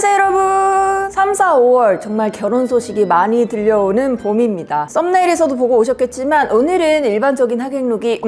안녕하세요 여러분. 3, 4, 5월 정말 결혼 소식이 많이 들려오는 봄입니다. 썸네일에서도 보고 오셨겠지만 오늘은 일반적인 하객룩이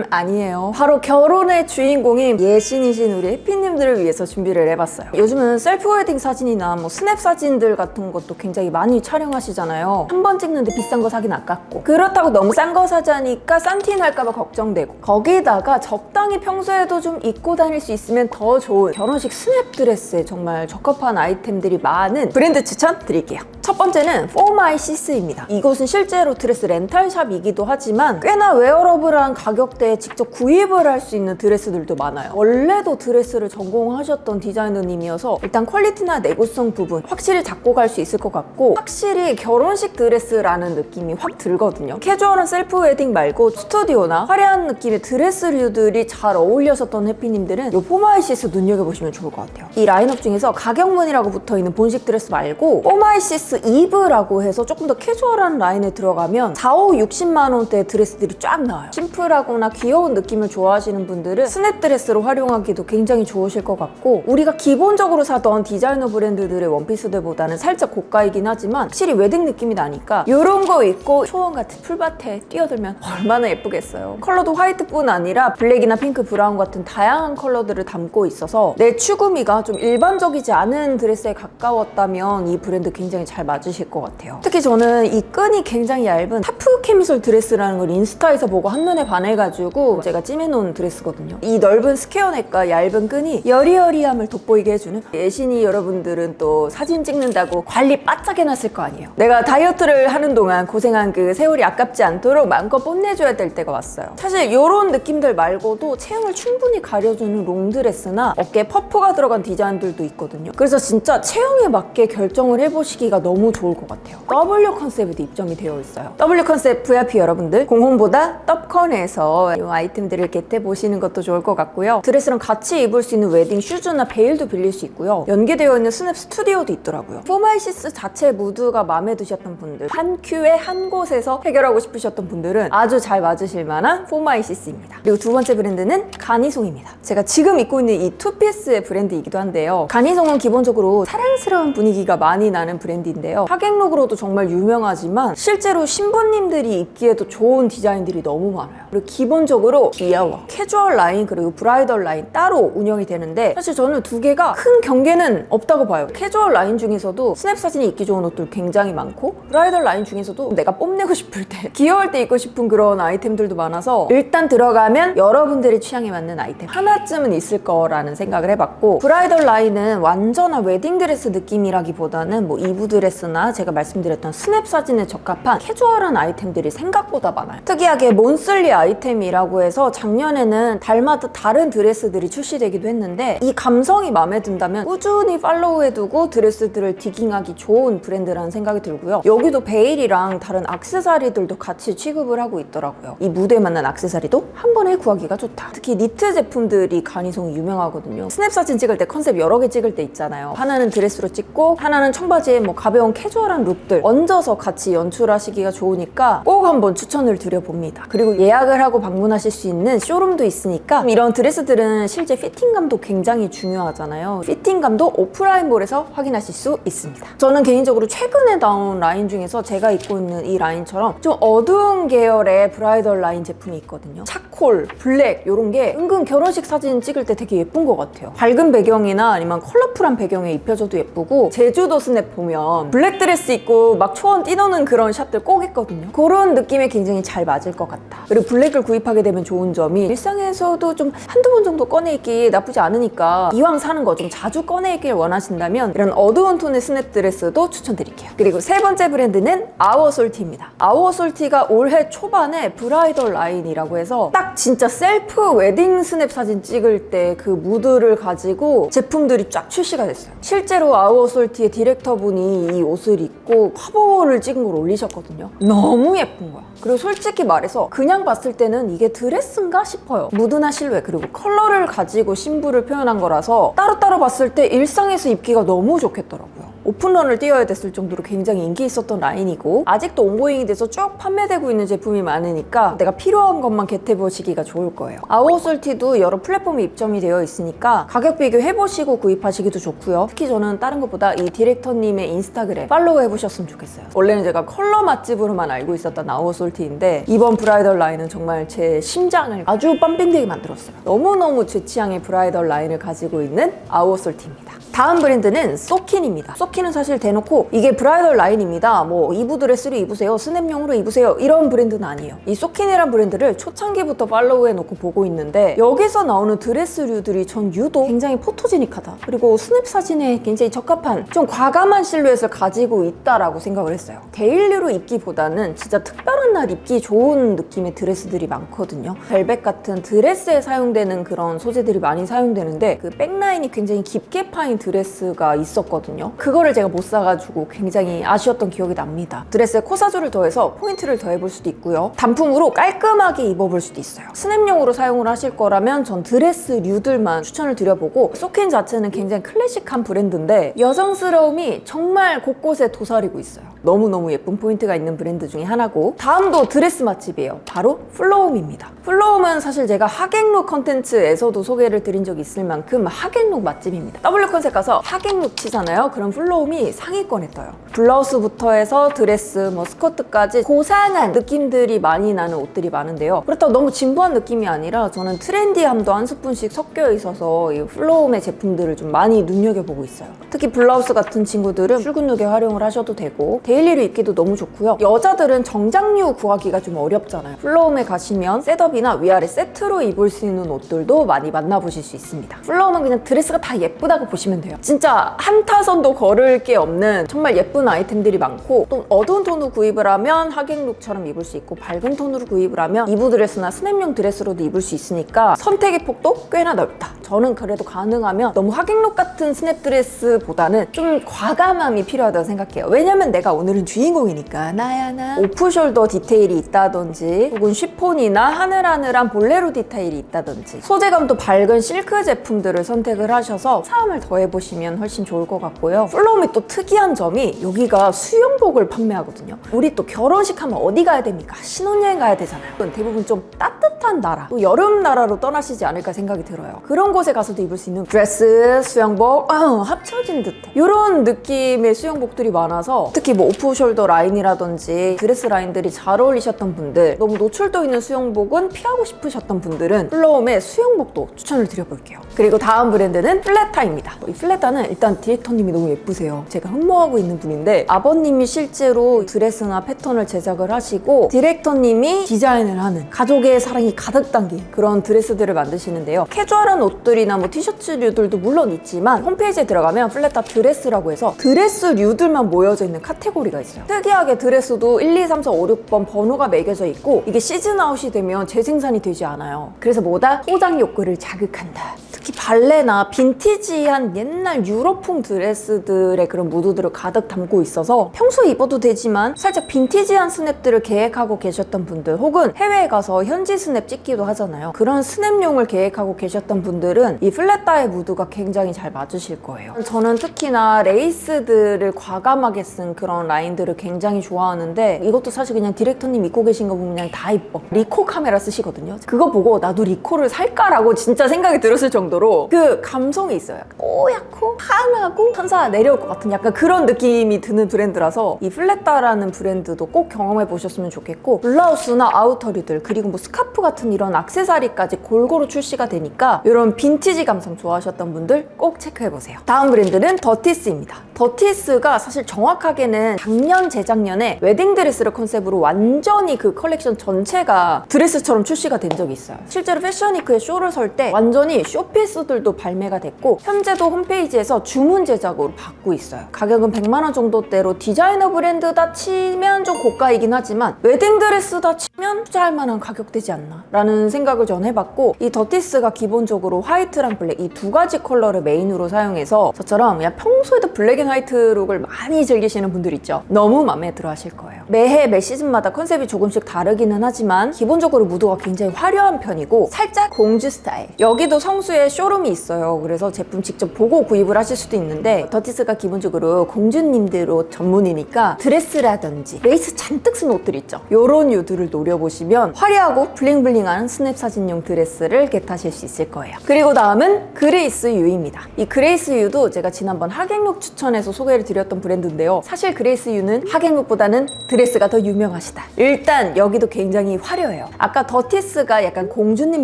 아니에요. 바로 결혼의 주인공인 예신이신 우리 해피님들을 위해서 준비를 해봤어요. 요즘은 셀프 웨딩 사진이나 스냅 사진들 같은 것도 굉장히 많이 촬영하시잖아요. 한 번 찍는데 비싼 거 사긴 아깝고, 그렇다고 너무 싼 거 사자니까 싼티 날까봐 걱정되고, 거기다가 적당히 평소에도 좀 입고 다닐 수 있으면 더 좋은 결혼식 스냅 드레스에 정말 적합한 아이템들이 많은 브랜드 추천 드릴게요. 첫 번째는 포마이시스입니다. 이곳은 실제로 드레스 렌탈샵이기도 하지만 꽤나 웨어러블한 가격대에 직접 구입을 할 수 있는 드레스들도 많아요. 원래도 드레스를 전공하셨던 디자이너님이어서 일단 퀄리티나 내구성 부분 확실히 잡고 갈 수 있을 것 같고, 확실히 결혼식 드레스라는 느낌이 확 들거든요. 캐주얼한 셀프 웨딩 말고 스튜디오나 화려한 느낌의 드레스류들이 잘 어울려졌던 해피님들은 이 포마이시스 눈여겨보시면 좋을 것 같아요. 이 라인업 중에서 가격문이라고 붙어있는 본식 드레스 말고 포마이시스 이브라고 해서 조금 더 캐주얼한 라인에 들어가면 4, 5, 60만 원대 드레스들이 쫙 나와요. 심플하거나 귀여운 느낌을 좋아하시는 분들은 스냅 드레스로 활용하기도 굉장히 좋으실 것 같고, 우리가 기본적으로 사던 디자이너 브랜드들의 원피스들보다는 살짝 고가이긴 하지만 확실히 웨딩 느낌이 나니까 이런 거 입고 초원 같은 풀밭에 뛰어들면 얼마나 예쁘겠어요. 컬러도 화이트뿐 아니라 블랙이나 핑크, 브라운 같은 다양한 컬러들을 담고 있어서 내 추구미가 좀 일반적이지 않은 드레스에 가까웠다면 이 브랜드 굉장히 잘 맞으실 것 같아요. 특히 저는 이 끈이 굉장히 얇은 하프 캐미솔 드레스라는 걸 인스타에서 보고 한눈에 반해가지고 제가 찜해놓은 드레스거든요. 이 넓은 스퀘어넥과 얇은 끈이 여리여리함을 돋보이게 해주는, 예신이 여러분들은 또 사진 찍는다고 관리 바짝 해놨을 거 아니에요. 내가 다이어트를 하는 동안 고생한 그 세월이 아깝지 않도록 마음껏 뽐내줘야 될 때가 왔어요. 사실 이런 느낌들 말고도 체형을 충분히 가려주는 롱드레스나 어깨에 퍼프가 들어간 디자인들도 있거든요. 그래서 진짜 체형에 맞게 결정을 해보시기가 너무 좋을 것 같아요. W 컨셉에도 입점이 되어 있어요. W 컨셉 VIP 여러분들, 공홈보다 떡컨에서 이 아이템들을 겟해보시는 것도 좋을 것 같고요. 드레스랑 같이 입을 수 있는 웨딩 슈즈나 베일도 빌릴 수 있고요. 연계되어 있는 스냅 스튜디오도 있더라고요. 포마이시스 자체 무드가 마음에 드셨던 분들, 한 큐에 한 곳에서 해결하고 싶으셨던 분들은 아주 잘 맞으실 만한 포마이시스입니다. 그리고 두 번째 브랜드는 가니송입니다. 제가 지금 입고 있는 이 투피스의 브랜드이기도 한데요. 가니송은 기본적으로 사랑스러운 분위기가 많이 나는 브랜드인데요. 하객룩으로도 정말 유명하지만 실제로 신부님들이 입기에도 좋은 디자인들이 너무 많아요. 그리고 기본적으로 귀여워, 캐주얼 라인 그리고 브라이덜 라인 따로 운영이 되는데, 사실 저는 두 개가 큰 경계는 없다고 봐요. 캐주얼 라인 중에서도 스냅 사진이 입기 좋은 옷들 굉장히 많고, 브라이덜 라인 중에서도 내가 뽐내고 싶을 때 귀여울 때 입고 싶은 그런 아이템들도 많아서 일단 들어가면 여러분들의 취향에 맞는 아이템 하나쯤은 있을 거라는 생각을 해봤고, 브라이덜 라인은 완전한 웨딩드레스 느낌이라기보다는 이브 드레스나 제가 말씀드렸던 스냅 사진에 적합한 캐주얼한 아이템들이 생각보다 많아요. 특이하게 몬슬리 아이템이라고 해서 작년에는 달마다 다른 드레스들이 출시되기도 했는데, 이 감성이 마음에 든다면 꾸준히 팔로우해두고 드레스들을 디깅하기 좋은 브랜드라는 생각이 들고요. 여기도 베일이랑 다른 액세서리들도 같이 취급을 하고 있더라고요. 이 무대에 맞는 액세서리도 한 번에 구하기가 좋다. 특히 니트 제품들이 가니송이 유명하거든요. 스냅 사진 찍을 때 컨셉 여러 개 찍을 때 있잖아요. 하나는 드레스로 찍고 하나는 청바지에 가벼운 캐주얼한 룩들 얹어서 같이 연출하시기가 좋으니까 꼭 한번 추천을 드려봅니다. 그리고 예약을 하고 방문하실 수 있는 쇼룸도 있으니까, 이런 드레스들은 실제 피팅감도 굉장히 중요하잖아요. 피팅감도 오프라인몰에서 확인하실 수 있습니다. 저는 개인적으로 최근에 나온 라인 중에서 제가 입고 있는 이 라인처럼 좀 어두운 계열의 브라이덜 라인 제품이 있거든요. 차콜, 블랙 이런 게 은근 결혼식 사진 찍을 때 되게 예쁜 것 같아요. 밝은 배경이나 아니면 컬러풀한 배경에 입혀줘도 예쁘고, 제주도 스냅 보면 블랙 드레스 입고 막 초원 뛰노는 그런 샷들 꼭 있거든요. 그런 느낌에 굉장히 잘 맞을 것 같다. 그리고 블랙을 구입하게 되면 좋은 점이 일상에서도 좀 한두 번 정도 꺼내 입기 나쁘지 않으니까 이왕 사는 거 좀 자주 꺼내 입기를 원하신다면 이런 어두운 톤의 스냅 드레스도 추천드릴게요. 그리고 세 번째 브랜드는 아워솔티입니다. 아워솔티가 올해 초반에 브라이덜 라인이라고 해서 딱 진짜 셀프 웨딩 스냅 사진 찍을 때 그 무드를 가지고 제품들이 쫙 출시가 됐어요. 실제로 아워솔티의 디렉터분이 이 옷을 입고 화보를 찍은 걸 올리셨거든요. 너무 예쁜 거야. 그리고 솔직히 말해서 그냥 봤을 때는 이게 드레스인가 싶어요. 무드나 실루엣 그리고 컬러를 가지고 신부를 표현한 거라서 따로따로 봤을 때 일상에서 입기가 너무 좋겠더라고요. 오픈런을 뛰어야 됐을 정도로 굉장히 인기 있었던 라인이고 아직도 온고잉이 돼서 쭉 판매되고 있는 제품이 많으니까 내가 필요한 것만 겟해보시기가 좋을 거예요. 아우솔티도 여러 플랫폼에 입점이 되어 있으니까 가격 비교해보시고 구입하시기도 좋고요. 특히 저는 다른 것보다 이 디렉터님의 인스타그램 팔로우 해보셨으면 좋겠어요. 원래는 제가 컬러 맛집으로만 알고 있었던 아우솔티인데 이번 브라이덜 라인은 정말 제 심장을 아주 빰빙되게 만들었어요. 너무너무 제 취향의 브라이덜 라인을 가지고 있는 아우솔티입니다. 다음 브랜드는 소킨입니다. 소킨은 사실 대놓고 이게 브라이덜 라인입니다. 뭐 이브 드레스로 입으세요. 스냅용으로 입으세요. 이런 브랜드는 아니에요. 이 소킨이란 브랜드를 초창기부터 팔로우해놓고 보고 있는데 여기서 나오는 드레스류들이 전 유독 굉장히 포토제닉하다. 그리고 스냅 사진에 굉장히 적합한 좀 과감한 실루엣을 가지고 있다라고 생각을 했어요. 데일리로 입기보다는 진짜 특별한 날 입기 좋은 느낌의 드레스들이 많거든요. 벨벳 같은 드레스에 사용되는 그런 소재들이 많이 사용되는데 그 백라인이 굉장히 깊게 파인 드레스가 있었거든요. 그거를 제가 못 사가지고 굉장히 아쉬웠던 기억이 납니다. 드레스에 코사주를 더해서 포인트를 더해볼 수도 있고요. 단품으로 깔끔하게 입어볼 수도 있어요. 스냅용으로 사용을 하실 거라면 전 드레스류들만 추천을 드려보고 소킨 자체는 굉장히 클래식한 브랜드인데 여성스러움이 정말 곳곳에 도사리고 있어요. 너무너무 예쁜 포인트가 있는 브랜드 중에 하나고 다음도 드레스 맛집이에요. 바로 플로움입니다. 플로움은 사실 제가 하객룩 컨텐츠에서도 소개를 드린 적이 있을 만큼 하객룩 맛집입니다. W 컨셉 가서 하객룩 치잖아요. 그럼 플로움이 상위권에 떠요. 블라우스부터 해서 드레스, 뭐 스커트까지 고상한 느낌들이 많이 나는 옷들이 많은데요. 그렇다고 너무 진부한 느낌이 아니라 저는 트렌디함도 한 스푼씩 섞여 있어서 이 플로움의 제품들을 좀 많이 눈여겨보고 있어요. 특히 블라우스 같은 친구들은 출근룩에 활용을 하셔도 되고 데일리로 입기도 너무 좋고요. 여자들은 정장류 구하기가 좀 어렵잖아요. 플로움에 가시면 셋업이나 위아래 세트로 입을 수 있는 옷들도 많이 만나보실 수 있습니다. 플로움은 그냥 드레스가 다 예쁘다고 보시면 돼요. 진짜 한 타선도 걸을 게 없는 정말 예쁜 아이템들이 많고 또 어두운 톤으로 구입을 하면 하객룩처럼 입을 수 있고 밝은 톤으로 구입을 하면 이브 드레스나 스냅용 드레스로도 입을 수 있으니까 선택의 폭도 꽤나 넓다. 저는 그래도 가능하면 너무 하객룩 같은 스냅 드레스보다는 좀 과감함이 필요하다고 생각해요. 왜냐면 내가 오늘은 주인공이니까 나야 나. 오프숄더 디테일이 있다든지 혹은 쉬폰이나 하늘하늘한 볼레로 디테일이 있다든지 소재감도 밝은 실크 제품들을 선택을 하셔서 사람을 더해보시면 훨씬 좋을 것 같고요. 플로움이 또 특이한 점이 여기가 수영복을 판매하거든요. 우리 또 결혼식 하면 어디 가야 됩니까? 신혼여행 가야 되잖아요. 대부분 좀 따뜻한 나라, 또 여름 나라로 떠나시지 않을까 생각이 들어요. 그런 곳에 가서도 입을 수 있는 드레스, 수영복 합쳐진 듯해. 이런 느낌의 수영복들이 많아서 특히 뭐 오프숄더 라인이라든지 드레스 라인들이 잘 어울리셨던 분들, 너무 노출도 있는 수영복은 피하고 싶으셨던 분들은 플로움의 수영복도 추천을 드려볼게요. 그리고 다음 브랜드는 플레타입니다. 이 플레타는 일단 디렉터님이 너무 예쁘세요. 제가 흠모하고 있는 분인데 아버님이 실제로 드레스나 패턴을 제작을 하시고 디렉터님이 디자인을 하는 가족의 사랑이 가득 담긴 그런 드레스들을 만드시는데요. 캐주얼한 옷들이나 뭐 티셔츠류들도 물론 있지만 홈페이지에 들어가면 플레타 드레스라고 해서 드레스류들만 모여져 있는 카테고리가 있어요. 특이하게 드레스도 1, 2, 3, 4, 5, 6번 번호가 매겨져 있고 이게 시즌 아웃이 되면 재생산이 되지 않아요. 그래서 뭐다? 소장 욕구를 자극한다. 특히 발레나 빈티지한 옛날 유럽풍 드레스들의 그런 무드들을 가득 담고 있어서 평소에 입어도 되지만 살짝 빈티지한 스냅들을 계획하고 계셨던 분들 혹은 해외에 가서 현지 스냅 찍기도 하잖아요. 그런 스냅용을 계획하고 계셨던 분들은 이 플레타의 무드가 굉장히 잘 맞으실 거예요. 저는 특히나 레이스들을 과감하게 쓴 그런 라인들을 굉장히 좋아하는데 이것도 사실 그냥 디렉터님 입고 계신 거 보면 그냥 다 이뻐. 리코 카메라 쓰시거든요. 그거 보고 나도 리코를 살까라고 진짜 생각이 들었을 정도로 그 감성이 있어요. 뽀얗고 환하고 천사 내려올 것 같은 약간 그런 느낌이 드는 브랜드라서 이 플레타라는 브랜드도 꼭 경험해 보셨으면 좋겠고 블라우스나 아우터류들 그리고 뭐 스카프 같은 이런 액세서리까지 골고루 출시가 되니까 이런 빈티지 감성 좋아하셨던 분들 꼭 체크해 보세요. 다음 브랜드는 더티스입니다. 더티스가 사실 정확하게는 작년 재작년에 웨딩드레스를 컨셉으로 완전히 그 컬렉션 전체가 드레스처럼 출시가 된 적이 있어요. 실제로 패션위크에 쇼를 설 때 완전히 쇼피스들도 발매가 됐고 현재도 홈페이지에서 주문 제작으로 받고 있어요. 가격은 100만 원 정도대로 디자이너 브랜드다 치면 좀 고가이긴 하지만 웨딩드레스다 치면 투자할 만한 가격대지 않나 라는 생각을 전 해봤고 이 더티스가 기본적으로 화이트랑 블랙 이 두 가지 컬러를 메인으로 사용해서 저처럼 그냥 평소에도 블랙 앤 화이트 룩을 많이 즐기시는 분들 있죠. 너무 마음에 들어 하실 거예요. 매해 매 시즌마다 컨셉이 조금씩 다르기는 하지만 기본적으로 무드가 굉장히 화려한 편이고 살짝 공주 스타일. 여기도 성수에 쇼룸이 있어요. 그래서 제품 직접 보고 구입을 하실 수도 있는데 더티스가 기본적으로 공주님들 옷 전문이니까 드레스라든지 레이스 잔뜩 쓴 옷들 있죠. 요런 유들을 노려보시면 화려하고 블링블링한 스냅 사진용 드레스를 겟하실 수 있을 거예요. 그리고 다음은 그레이스 유입니다. 이 그레이스 유도 제가 지난번 하객룩 추천에서 소개를 드렸던 브랜드인데요. 사실 그레이스 유는 하객룩보다는 드레스가 더 유명하시다. 일단 여기도 굉장히 화려해요. 아까 더티스가 약간 공주님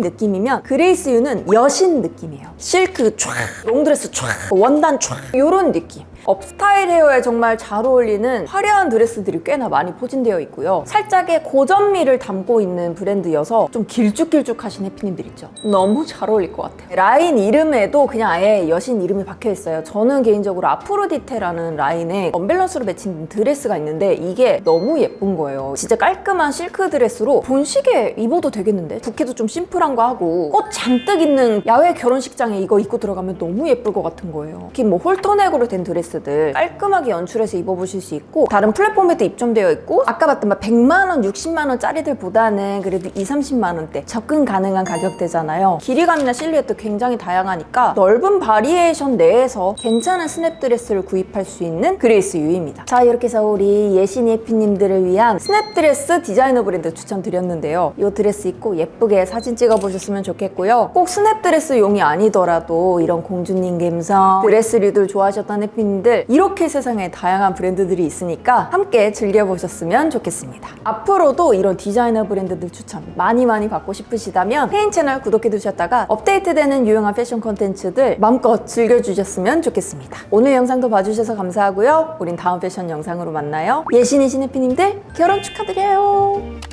느낌이면 그레이스 유는 여신 느낌이에요. 실크 촤, 롱드레스 촤, 원단 촤 이런 느낌. 업스타일 헤어에 정말 잘 어울리는 화려한 드레스들이 꽤나 많이 포진되어 있고요. 살짝의 고전미를 담고 있는 브랜드여서 좀 길쭉길쭉하신 해피님들 있죠. 너무 잘 어울릴 것 같아요. 라인 이름에도 그냥 아예 여신 이름이 박혀 있어요. 저는 개인적으로 아프로디테라는 라인에 언밸런스로 맺힌 드레스가 있는데 이게 너무 예쁜 거예요. 진짜 깔끔한 실크 드레스로 본식에 입어도 되겠는데? 부케도 좀 심플한 거 하고 꽃 잔뜩 있는 야외 결혼식장에 이거 입고 들어가면 너무 예쁠 것 같은 거예요. 특히 뭐 홀터넥으로 된 드레스 깔끔하게 연출해서 입어보실 수 있고 다른 플랫폼에도 입점되어 있고 아까 봤던 막 100만원, 60만원 짜리들보다는 그래도 20, 30만원대 접근 가능한 가격대잖아요. 길이감이나 실루엣도 굉장히 다양하니까 넓은 바리에이션 내에서 괜찮은 스냅 드레스를 구입할 수 있는 그레이스 유입니다. 자, 이렇게 해서 우리 예신이 해피님들을 위한 스냅 드레스 디자이너 브랜드 추천드렸는데요. 이 드레스 입고 예쁘게 사진 찍어보셨으면 좋겠고요. 꼭 스냅 드레스용이 아니더라도 이런 공주님 감성 드레스류들 좋아하셨던 해피님들 이렇게 세상에 다양한 브랜드들이 있으니까 함께 즐겨보셨으면 좋겠습니다. 앞으로도 이런 디자이너 브랜드들 추천 많이 받고 싶으시다면 페인 채널 구독해두셨다가 업데이트되는 유용한 패션 콘텐츠들 마음껏 즐겨주셨으면 좋겠습니다. 오늘 영상도 봐주셔서 감사하고요. 우린 다음 패션 영상으로 만나요. 예신이신 해피님들 결혼 축하드려요.